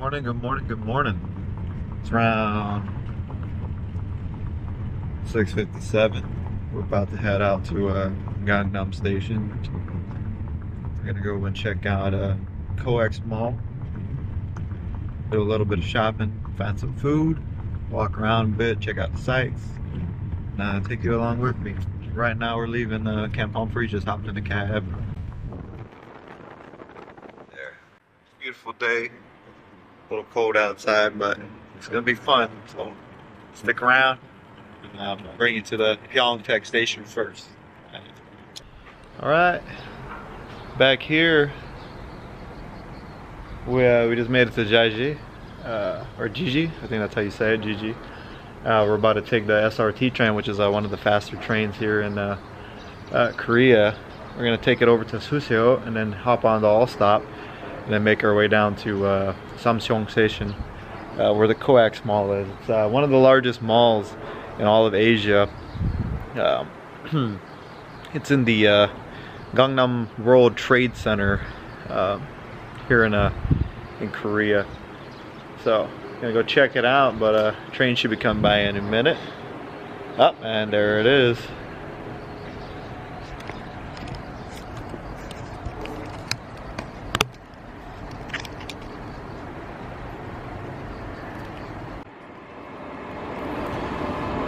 morning, good morning, good morning. It's around 6:57. We're about to head out to Gangnam Station. We're gonna go and check out COEX Mall. Do a little bit of shopping, find some food, walk around a bit, check out the sights, and take you along with me. Right now we're leaving Camp Humphreys, just hopped in a cab. There. Beautiful day. A little cold outside, but it's gonna be fun. So stick around, and I'll bring you to the Pyeongtaek station first. All right, back here. We just made it to Jaiji, or Jiji. I think that's how you say it, Jiji. We're about to take the SRT train, which is one of the faster trains here in Korea. We're gonna take it over to Suseo and then hop on the All Stop, and then make our way down to Samseong Station, where the COEX Mall is. It's one of the largest malls in all of Asia. It's in the Gangnam World Trade Center here in Korea. So gonna go check it out, but train should be coming by in a minute. Oh, and there it is.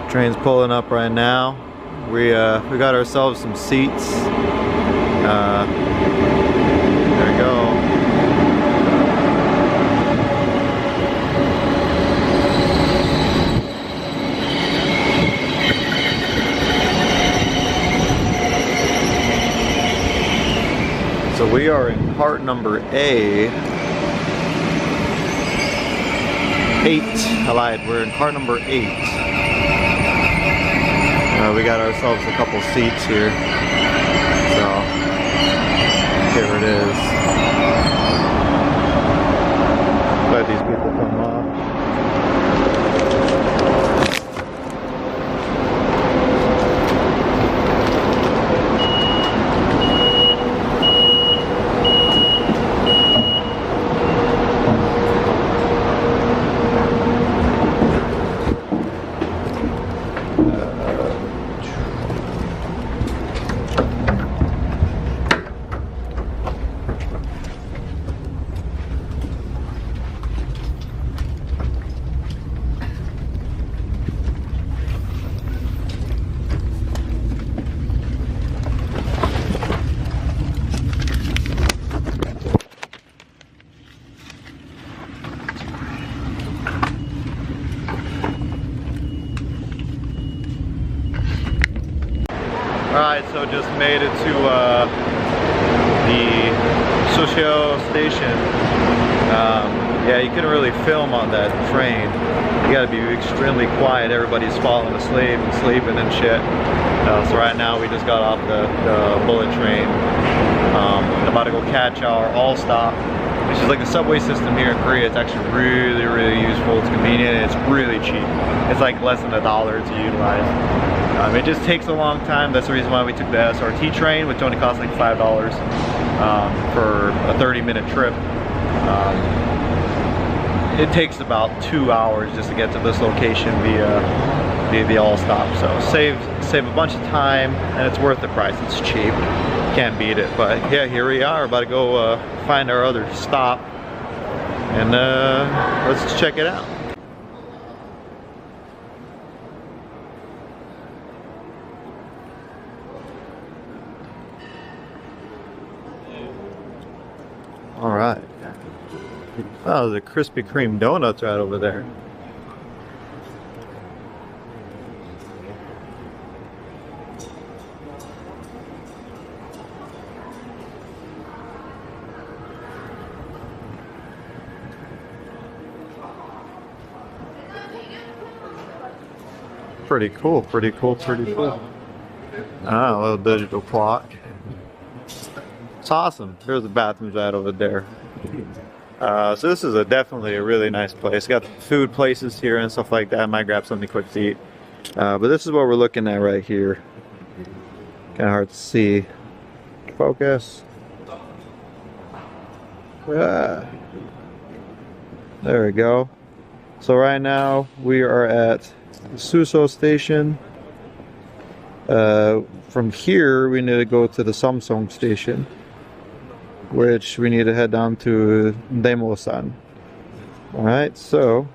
Train's pulling up right now. We got ourselves some seats. There we go. So we are in part number A. 8. I lied. We're in part number 8. We got ourselves a couple seats here, so here it is. Let these people come off. Alright, so just made it to the Suseo station. Yeah, you couldn't really film on that train. You gotta be extremely quiet. Everybody's falling asleep and sleeping and shit. So right now we just got off the bullet train. About to go catch our All Stop, which is like the subway system here in Korea. It's actually really, really useful. It's convenient and it's really cheap. It's like less than $1 to utilize. It just takes a long time. That's the reason why we took the SRT train, which only costs like $5 for a 30-minute trip. It takes about 2 hours just to get to this location via the All Stop. So save a bunch of time, and it's worth the price. It's cheap. Can't beat it. But yeah, here we are, about to go find our other stop, and let's check it out. All right. Oh, the Krispy Kreme donuts right over there. Pretty cool, pretty cool, pretty cool. Ah, a little digital clock. It's awesome. There's the bathrooms right over there. So this is definitely a really nice place. Got food places here and stuff like that. I might grab something quick to eat. But this is what we're looking at right here. Kind of hard to see. Focus. There we go. So right now we are at the Suso station. From here we need to go to the Samsung station, which we need to head down to Daemosan. Alright, so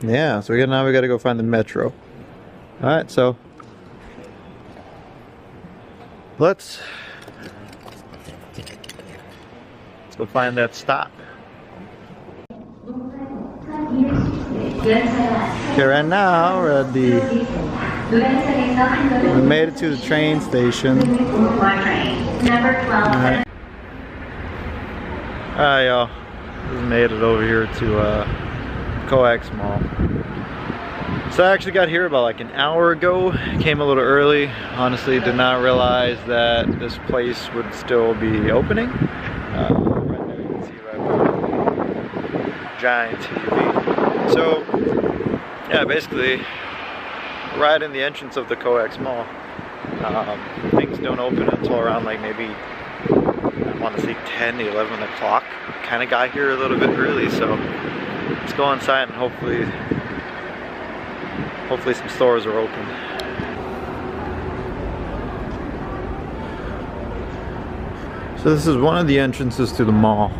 yeah, so now we gotta go find the metro. Alright, so let's go find that stop. Okay, right now we're at we made it to the train station. Alright, y'all, just made it over here to Coex Mall. So I actually got here about like an hour ago. Came a little early. Honestly, did not realize that this place would still be opening. Right there you can see right below the giant TV. So yeah, basically right in the entrance of the Coex Mall. Things don't open until around like maybe, I want to say 10, 11 o'clock. Kind of got here a little bit early, so let's go inside and hopefully some stores are open. So this is one of the entrances to the mall.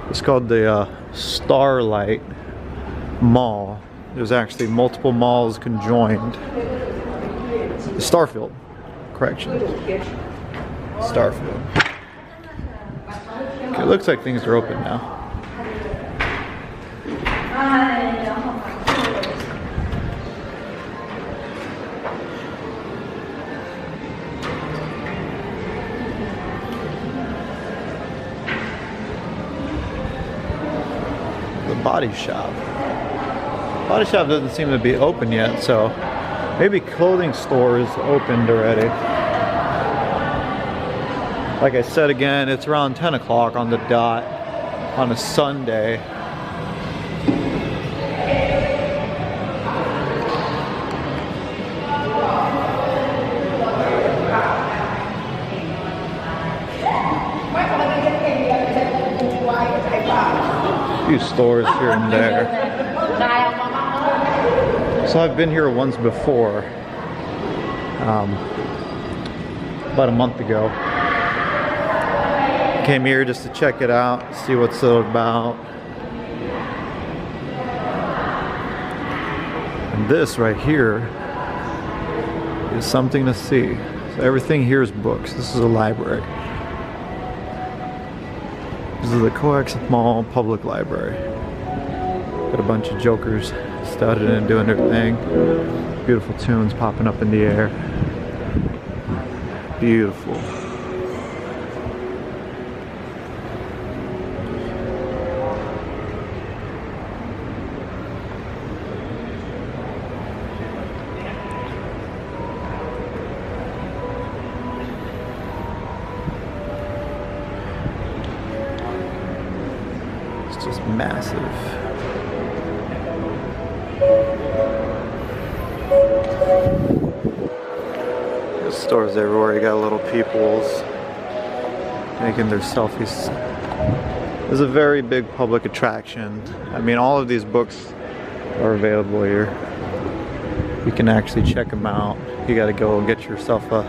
It's called the Starlight Mall. There's actually multiple malls conjoined. Starfield, correction. Starfield. Okay, it looks like things are open now. The body shop. Body shop doesn't seem to be open yet, so maybe clothing store is opened already. Like I said again, it's around 10 o'clock on the dot on a Sunday. A few stores here and there. So I've been here once before, about a month ago. Came here just to check it out, see what's it about. And this right here is something to see. So everything here is books. This is a library. This is the Coex Mall Public Library. Got a bunch of jokers studying and doing their thing. Beautiful tunes popping up in the air. Beautiful. It's just massive. There's stores everywhere. You got little peoples making their selfies. It's a very big public attraction. I mean, all of these books are available here. You can actually check them out. You got to go and get yourself a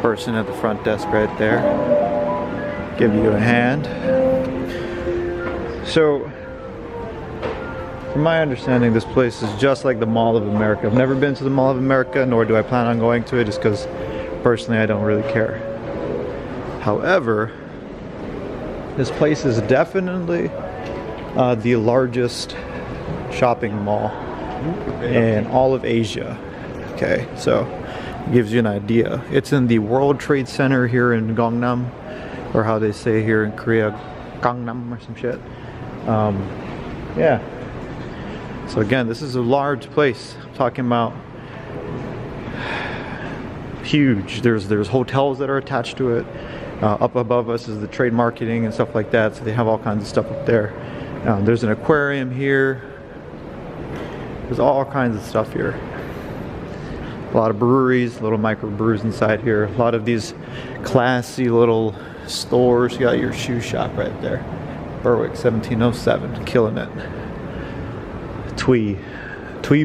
person at the front desk right there. Give you a hand. So, from my understanding, this place is just like the Mall of America. I've never been to the Mall of America, nor do I plan on going to it, just because personally I don't really care. However, this place is definitely the largest shopping mall in all of Asia. Okay, so it gives you an idea. It's in the World Trade Center here in Gangnam, or how they say here in Korea, Gangnam or some shit. Yeah. So again, this is a large place. I'm talking about huge. There's hotels that are attached to it. Up above us is the trade marketing and stuff like that. So they have all kinds of stuff up there. There's an aquarium here. There's all kinds of stuff here. A lot of breweries, little microbrews inside here. A lot of these classy little stores. You got your shoe shop right there. Berwick 1707, killing it. Twee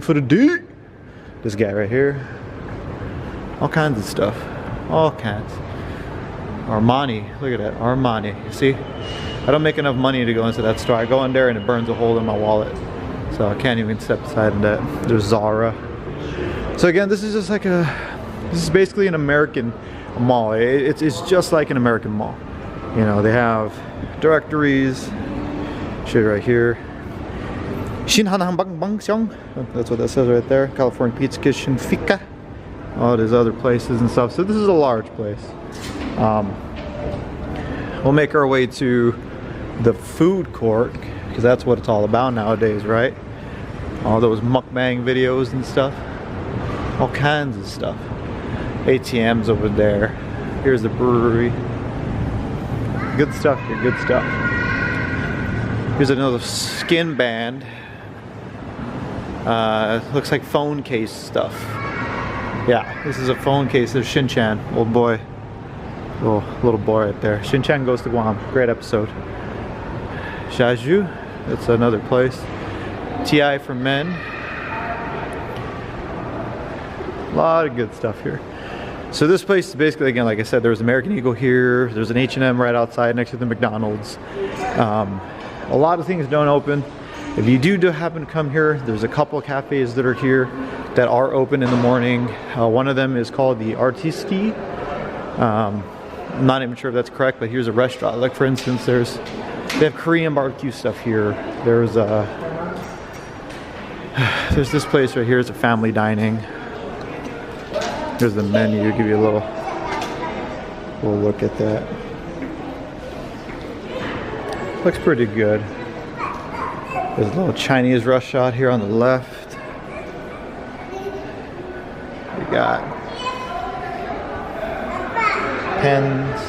for the D. This guy right here. All kinds of stuff. All kinds. Armani. Look at that. Armani. You see? I don't make enough money to go into that store. I go in there and it burns a hole in my wallet. So I can't even step aside in that. There's Zara. So again, this is just like this is basically an American mall. It's just like an American mall. You know, they have directories. Shit right here. That's what that says right there. California Pizza Kitchen, Fika. All these other places and stuff. So this is a large place. We'll make our way to the food court because that's what it's all about nowadays, right? All those mukbang videos and stuff. All kinds of stuff. ATMs over there. Here's the brewery. Good stuff here, good stuff. Here's another skin band. Looks like phone case stuff. Yeah, this is a phone case of Shin-chan, old boy. Little boy right there. Shin-chan Goes to Guam. Great episode. Shaju, that's another place. TI for men. A lot of good stuff here. So this place is basically, again, like I said, there's American Eagle here. There's an H&M right outside next to the McDonald's. A lot of things don't open. If you do happen to come here, there's a couple of cafes that are here that are open in the morning. One of them is called the Artisti. I'm not even sure if that's correct, but here's a restaurant. Like for instance, they have Korean barbecue stuff here. There's this place right here. It's a family dining. Here's the menu. Give you a little look at that. Looks pretty good. There's a little Chinese restaurant here on the left. We got pens.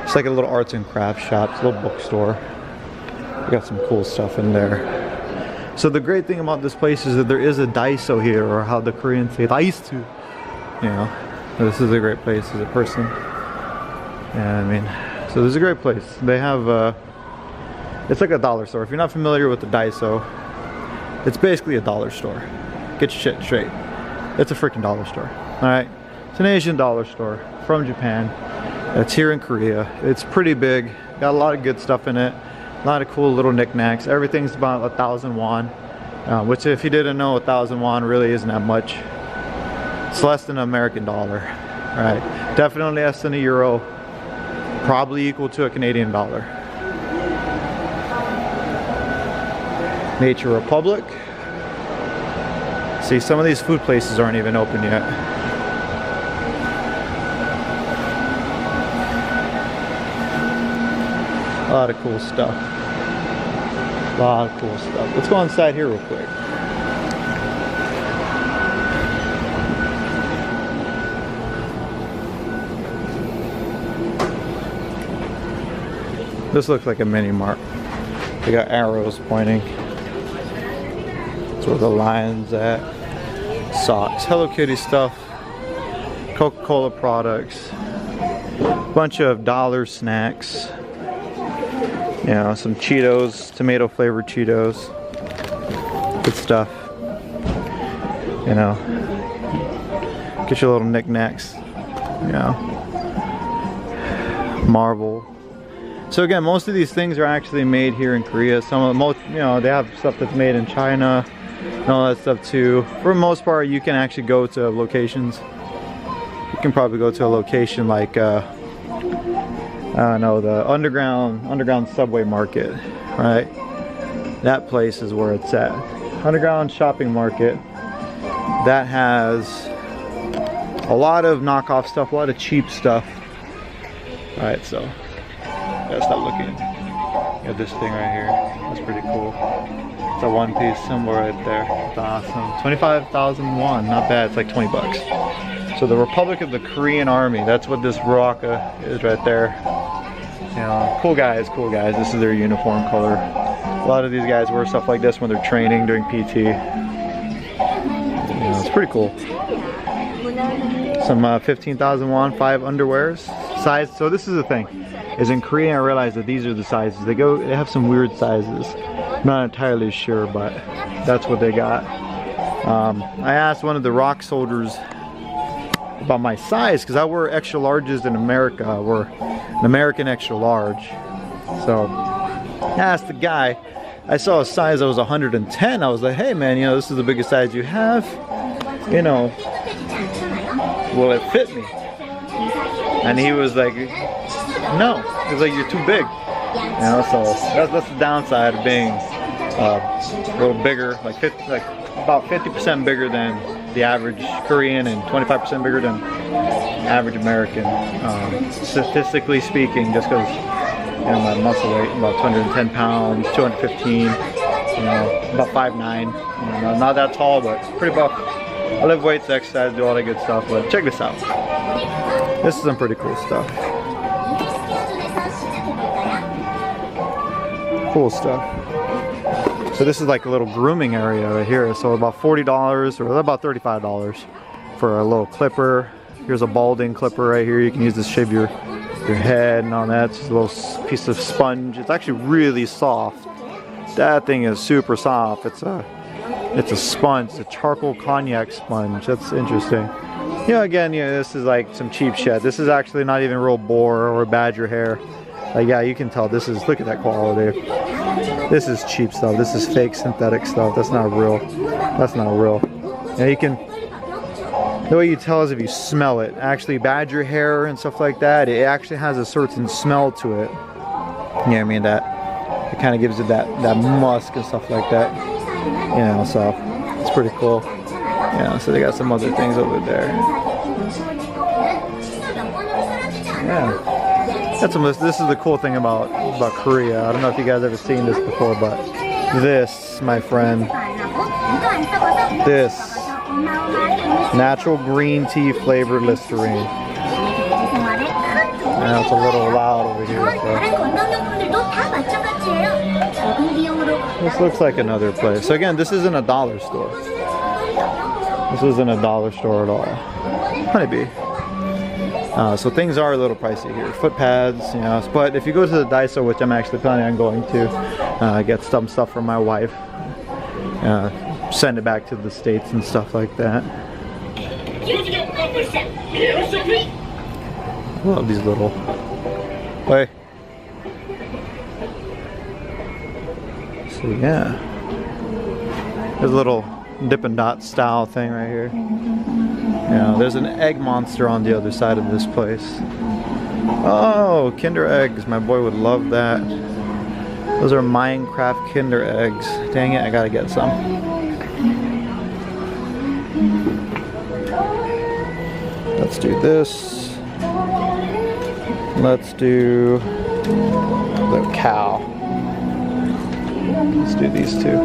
It's like a little arts and crafts shop, it's a little bookstore. We got some cool stuff in there. So the great thing about this place is that there is a Daiso here, or how the Koreans say Daisu. You know, this is a great place as a person. Yeah, I mean, so this is a great place. They have it's like a dollar store. If you're not familiar with the Daiso, it's basically a dollar store. Get your shit straight. It's a freaking dollar store. Alright? It's an Asian dollar store from Japan. It's here in Korea. It's pretty big. Got a lot of good stuff in it. A lot of cool little knickknacks. Everything's about 1,000 won. Which, if you didn't know, 1,000 won really isn't that much. It's less than an American dollar. Right? Definitely less than a euro. Probably equal to a Canadian dollar. Nature Republic. See, some of these food places aren't even open yet. A lot of cool stuff. A lot of cool stuff. Let's go inside here real quick. This looks like a mini mart. They got arrows pointing. That's where the lion's at. Socks, Hello Kitty stuff, Coca-Cola products, bunch of dollar snacks. You know, some Cheetos, tomato flavored Cheetos. Good stuff. You know, get your little knickknacks. You know, Marvel. So again, most of these things are actually made here in Korea. Some of the most, you know, they have stuff that's made in China and all that stuff too. For the most part, you can actually go to locations. You can probably go to a location like I don't know, the underground subway market, right? That place is where it's at. Underground shopping market that has a lot of knockoff stuff, a lot of cheap stuff. All right, so gotta stop looking. You got this thing right here. That's pretty cool. It's a one-piece symbol right there. It's awesome. 25,000 won, not bad. It's like 20 bucks. So the Republic of the Korean Army, that's what this Raka is right there. You know, cool guys, cool guys. This is their uniform color. A lot of these guys wear stuff like this when they're training, doing PT. You know, it's pretty cool. Some 15,000 won, 5 underwears. Size, so this is the thing. is in Korea I realized that these are the sizes. They have some weird sizes. I'm not entirely sure, but that's what they got. I asked one of the rock soldiers about my size because I wear extra larges in America. I wear an American extra large. So I asked the guy, I saw a size that was 110. I was like, hey man, you know, this is the biggest size you have. You know, will it fit me? And he was like, no. He was like, you're too big. You know, so that's the downside of being a little bigger, like about 50% bigger than the average Korean and 25% bigger than average American. Statistically speaking, just because, you know, my muscle weight about 210 pounds, 215, you know, about 5'9", you know, not that tall, but pretty buff. I lift weights, exercise, do all that good stuff. But check this out. This is some pretty cool stuff. Cool stuff. So this is like a little grooming area right here. So about $40 or about $35 for a little clipper. Here's a balding clipper right here. You can use this to shave your head and all that. It's just a little piece of sponge. It's actually really soft. That thing is super soft. It's a sponge, a charcoal cognac sponge. That's interesting. You know, again, you know, this is like some cheap shit. This is actually not even real boar or badger hair. Yeah, you can tell this is, look at that quality. This is cheap stuff. This is fake synthetic stuff. That's not real. That's not real. Yeah, you can, the way you tell is if you smell it. Actually, badger hair and stuff like that, it actually has a certain smell to it. You know what I mean? That it kind of gives it that musk and stuff like that. You know, so it's pretty cool. Yeah, so they got some other things over there. Yeah. That's this is the cool thing about Korea. I don't know if you guys ever seen this before, but this, my friend, this natural green tea flavored Listerine. Yeah, it's a little loud over here. So. This looks like another place. So again, this isn't a dollar store. This isn't a dollar store at all. Honeybee. So things are a little pricey here. Foot pads, you know, but if you go to the Daiso, which I'm actually planning on going to, get some stuff from my wife, send it back to the States and stuff like that. Love these little, hey. So yeah, there's a little Dippin' Dot style thing right here. Yeah, there's an egg monster on the other side of this place. Oh, Kinder eggs. My boy would love that. Those are Minecraft Kinder eggs. Dang it, I gotta get some. Let's do this. Let's do the cow. Let's do these two.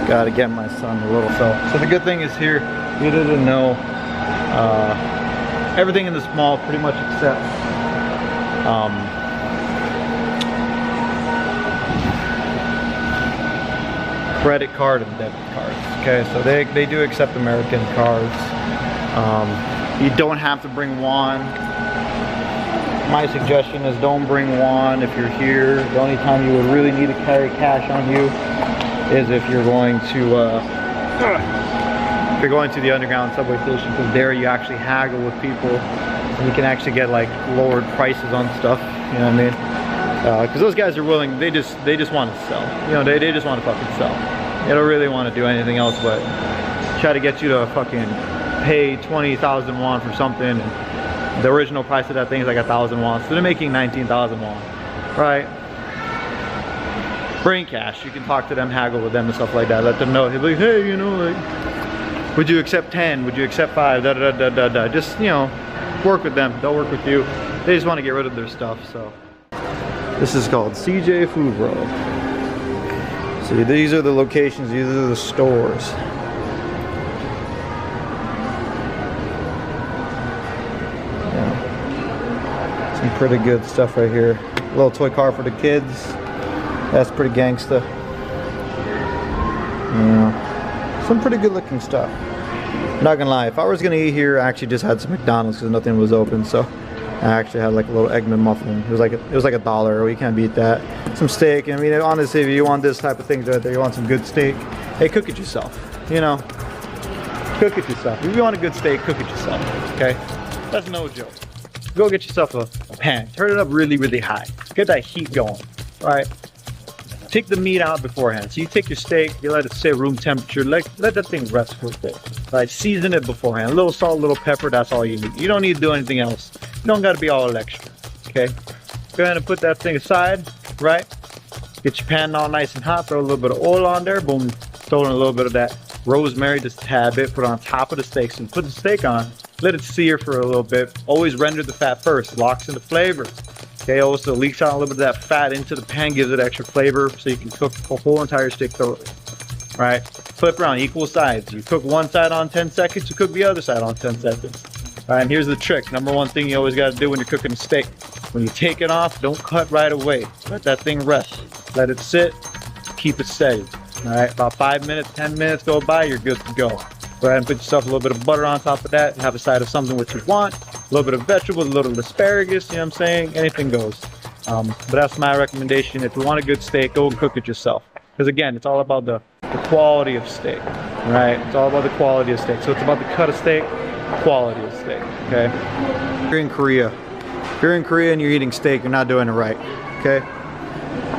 Gotta get my son a little felt. So the good thing is here, you didn't know everything in this mall pretty much except credit card and debit cards. Okay, so they do accept American cards. You don't have to bring won. My suggestion is don't bring won if you're here. The only time you would really need to carry cash on you is if you're going to the underground subway station, because there you actually haggle with people and you can actually get like lowered prices on stuff. You know what I mean? Because those guys are willing. They just want to sell. You know, they just want to fucking sell. They don't really want to do anything else but try to get you to fucking pay 20,000 won for something. And the original price of that thing is like 1,000 won, so they're making 19,000 won, right? Bring cash. You can talk to them, haggle with them and stuff like that. Let them know. He'll be like, hey, you know, like, would you accept 10? Would you accept 5? Da da da da da. Just, you know, work with them, they'll work with you. They just want to get rid of their stuff, so. This is called CJ Food World. See, these are the locations, these are the stores. Yeah. Some pretty good stuff right here. A little toy car for the kids. That's pretty gangsta. Yeah. Some pretty good looking stuff. Not gonna lie, if I was gonna eat here, I actually just had some McDonald's because nothing was open, so I actually had like a little Eggman muffin. It was like $1. We can't beat that. Some steak. I mean, honestly, if you want this type of things right there, you want some good steak, hey, cook it yourself. You know, cook it yourself. If you want a good steak, cook it yourself. Okay, that's no joke. Go get yourself a pan. Turn it up really, really high. Get that heat going. All right. Take the meat out beforehand. So you take your steak, you let it sit room temperature, let that thing rest for a bit. Right, season it beforehand. A little salt, a little pepper, that's all you need. You don't need to do anything else. You don't gotta be all extra, okay? Go ahead and put that thing aside, right? Get your pan all nice and hot, throw a little bit of oil on there, boom, throw in a little bit of that rosemary, just a tad bit, put it on top of the steak. So put the steak on, let it sear for a little bit. Always render the fat first, locks in the flavor. Okay, also leaks out a little bit of that fat into the pan, gives it extra flavor so you can cook a whole entire steak thoroughly. Right? Flip around, equal sides. You cook one side on 10 seconds, you cook the other side on 10 seconds. All right, and here's the trick. Number one thing you always got to do when you're cooking a steak. When you take it off, don't cut right away. Let that thing rest. Let it sit, keep it steady. All right, about 5 minutes, 10 minutes go by, you're good to go. Go ahead and put yourself a little bit of butter on top of that. Have a side of something what you want. A little bit of vegetables, a little asparagus, you know what I'm saying? Anything goes. But that's my recommendation. If you want a good steak, go and cook it yourself. Because again, it's all about the quality of steak, right? It's all about the quality of steak. So it's about the cut of steak, quality of steak, okay? If you're in Korea. If you're in Korea and you're eating steak, you're not doing it right, okay?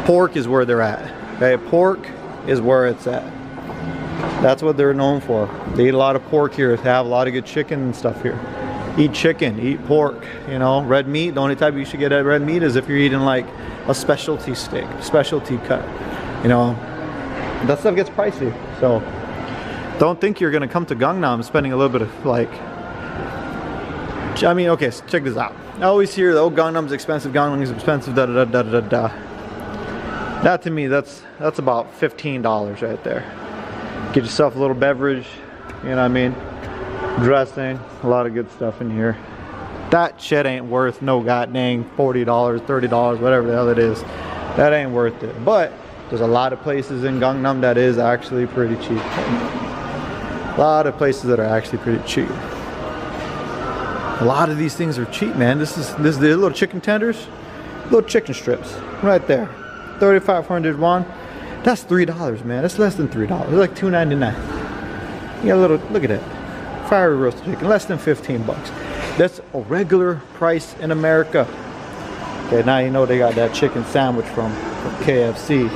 Pork is where they're at, okay? Pork is where it's at. That's what they're known for. They eat a lot of pork here. They have a lot of good chicken and stuff here. Eat chicken, eat pork, you know, red meat. The only type you should get at red meat is if you're eating like a specialty steak, specialty cut. You know, that stuff gets pricey. So don't think you're gonna come to Gangnam spending a little bit of like, I mean, okay, so check this out. I always hear, oh, Gangnam's expensive, Gangnam's expensive, da da da da da da. That to me, that's about $15 right there. Get yourself a little beverage, you know what I mean? Dressing, a lot of good stuff in here. That shit ain't worth no goddamn $40, $30, whatever the hell it is. That ain't worth it. But there's a lot of places in Gangnam that is actually pretty cheap. A lot of places that are actually pretty cheap. A lot of these things are cheap, man. This is the little chicken tenders, little chicken strips, right there. 3,500 won. That's $3, man. That's less than $3. It's like $2.99. You got a little, look at that. Fiery roasted chicken, less than 15 bucks. That's a regular price in America. Okay, now you know they got that chicken sandwich from KFC.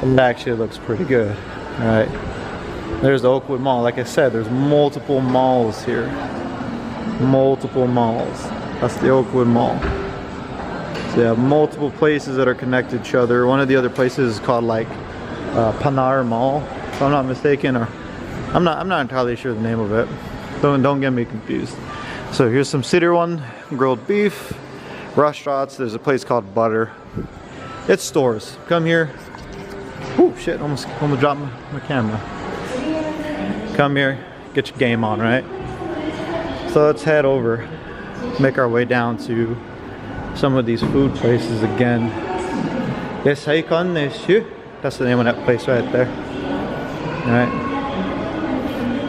It actually looks pretty good. All right. There's the Oakwood Mall. Like I said, there's multiple malls here. Multiple malls. That's the Oakwood Mall. So you have multiple places that are connected to each other. One of the other places is called like Panar Mall, if I'm not mistaken, or I'm not entirely sure the name of it. Don't get me confused. So here's some City One grilled beef. Restaurants. There's a place called Butter. It's stores. Come here. Oh shit! Almost dropped my camera. Come here. Get your game on, right? So let's head over. Make our way down to some of these food places again. That's the name of that place right there. Alright.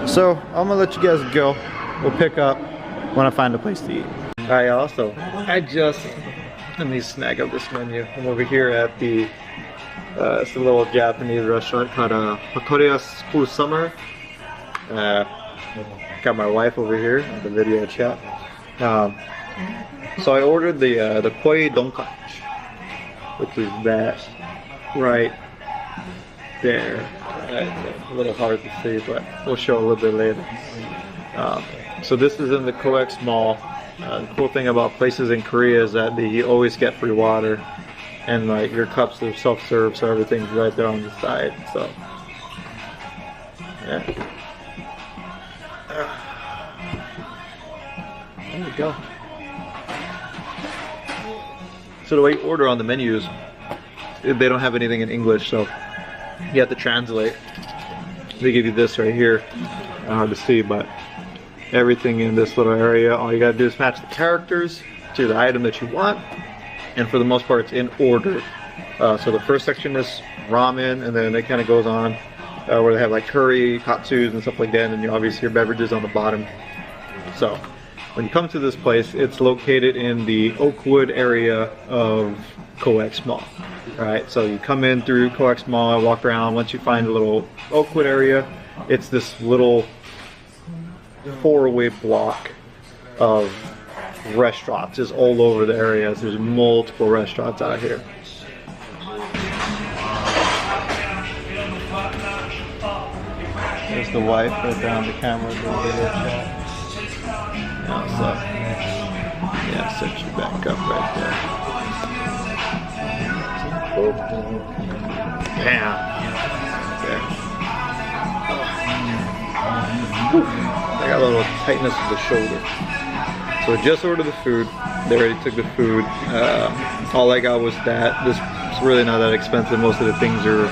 So I'm gonna let you guys go. We'll pick up when I find a place to eat. Alright, y'all. So let me snag up this menu. I'm over here at the it's a little Japanese restaurant called Korea's Cool Summer. Got my wife over here in the video chat. So I ordered the koi donkachi, which is that right there. A little hard to see, but we'll show a little bit later. So this is in the COEX Mall. The cool thing about places in Korea is that you always get free water, and like your cups are self-serve, so everything's right there on the side. So yeah. go. So the way you order on the menus, they don't have anything in English, so you have to translate. They give you this right here. Hard to see, but everything in this little area, all you gotta do is match the characters to the item that you want, and for the most part it's in order. So the first section is ramen, and then it kind of goes on where they have like curry, katsus and stuff like that, and you obviously your beverages on the bottom. So when you come to this place, it's located in the Oakwood area of Coex Mall. Alright, so you come in through Coex Mall, walk around. Once you find the little Oakwood area, it's this little four-way block of restaurants just all over the areas. There's multiple restaurants out here. There's the wife right there on the camera doing a video shot. Yeah, so yeah, set you back up right there. Bam. There. I got a little tightness of the shoulder. So just ordered the food. They already took the food. All I got was that. This is really not that expensive. Most of the things are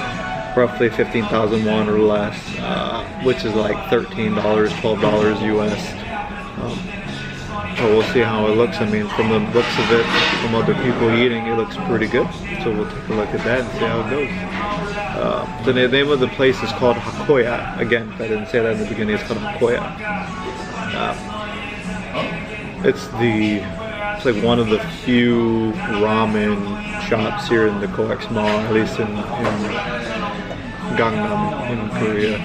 roughly 15,000 won or less, which is like $13, $12 US. So we'll see how it looks. I mean, from the looks of it, from other people eating, it looks pretty good. So we'll take a look at that and see how it goes. The name of the place is called Hakoya. Again, if I didn't say that in the beginning, it's called Hakoya. It's like one of the few ramen shops here in the Coex Mall, at least in Gangnam in Korea.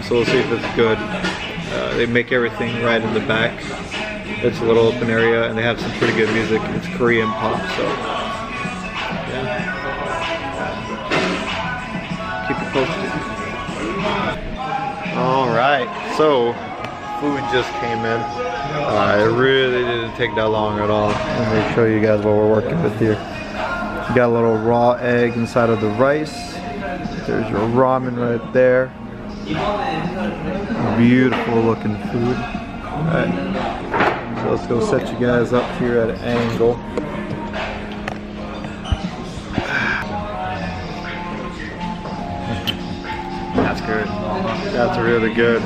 So we'll see if it's good. They make everything right in the back. It's a little open area, and they have some pretty good music. It's Korean pop, so yeah. Keep it posted. All right, so food just came in. It really didn't take that long at all. Let me show you guys what we're working with here. You got a little raw egg inside of the rice. There's your ramen right there. Beautiful looking food. Alright, so let's go set you guys up here at an angle. That's good. That's really good.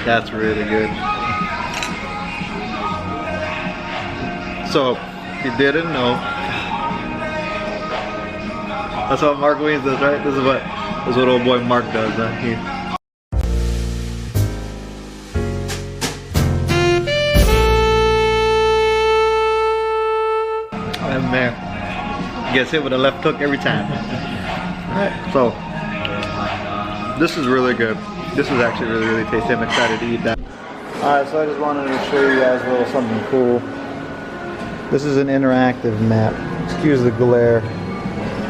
That's really good. So, if you didn't know, that's what Mark Williams does, right? This is what old boy Mark does, huh? And man, gets hit with a left hook every time. Alright, so this is really good. This is actually really tasty. I'm excited to eat that. Alright, so I just wanted to show you guys a little something cool. This is an interactive map. Excuse the glare.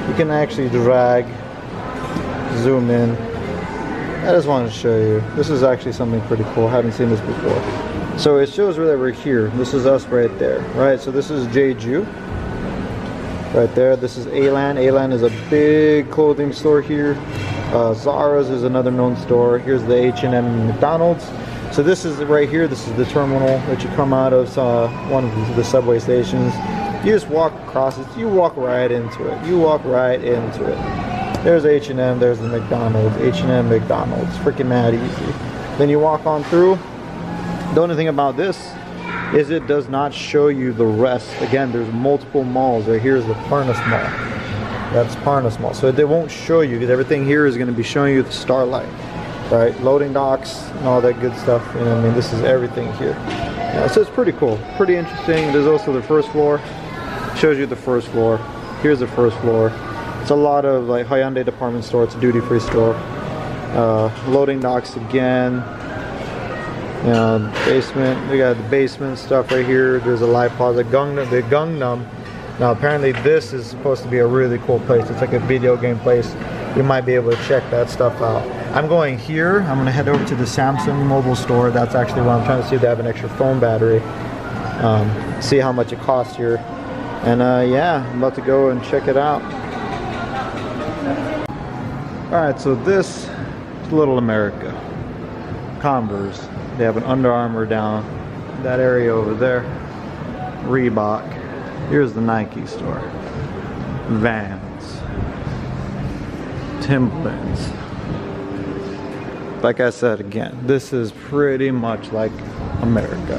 You can actually drag, zoom in. I just wanted to show you. This is actually something pretty cool. I haven't seen this before. So it shows that we're here. This is us right there, right? So this is Jeju. Right there. This is Alan. Alan is a big clothing store here. Zara's is another known store. Here's the H&M and McDonald's. So this is right here. This is the terminal that you come out of one of the subway stations. You just walk across it. You walk right into it. You walk right into it. There's H&M. There's the McDonald's. H&M, McDonald's. Freaking mad easy. Then you walk on through. The only thing about this is it does not show you the rest. Again, there's multiple malls. Right here's the Parnas Mall. That's Parnas Mall. So they won't show you because everything here is going to be showing you the Starlight, right? Loading docks and all that good stuff. You know what I mean? This is everything here. So it's pretty cool, pretty interesting. There's also the first floor. Shows you the first floor. Here's the first floor. It's a lot of like Hyundai department store. It's a duty-free store. Loading docks again. You know, basement. We got the basement stuff right here. There's a live plaza. The Gangnam. Now apparently this is supposed to be a really cool place. It's like a video game place. You might be able to check that stuff out. I'm going here. I'm gonna head over to the Samsung mobile store. That's actually what I'm trying to see if they have an extra phone battery. See how much it costs here. And yeah, I'm about to go and check it out. Alright, so this is Little America. Converse. They have an Under Armour down that area over there, Reebok. Here's the Nike store. Vans. Timberlands. Like I said again, this is pretty much like America.